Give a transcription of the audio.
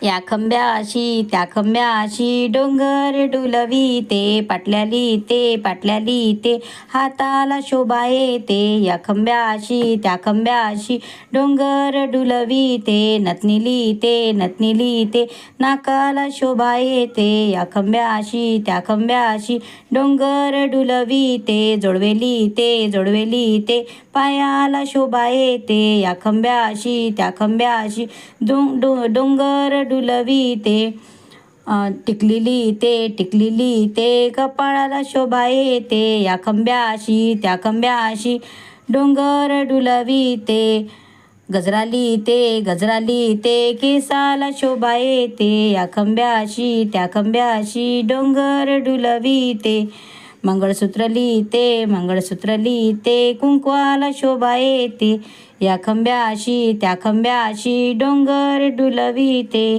या खंब्याशी त्या खंब्याशी डोंगर डुलवीते, पाटल्याली ते हाताला शोभा येते. या खंब्याशी त्या खंब्याशी डोंगर डुलवीते, नथनी ते नाकाला शोभा येते. या खंब्याशी त्या खंब्याशी डोंगर डुलवीते, जोडवेली ते पायाला शोभा येते. या खंब्याशी त्या खंब्याशी डोंगर डुलवीते, टिकलेली ते कपाळाला शोभा येते. या खंब्याशी त्या खंब्याशी डोंगर डुलवीते, गजराली ते केसाला शोभा येते. या खंब्याशी त्या खंब्याशी डोंगर डुलवीते, मंगळसूत्र लिहिते कुंकवाला शोभा येते. या खंब्याशी त्या खंब्याशी डोंगर डुलवीते.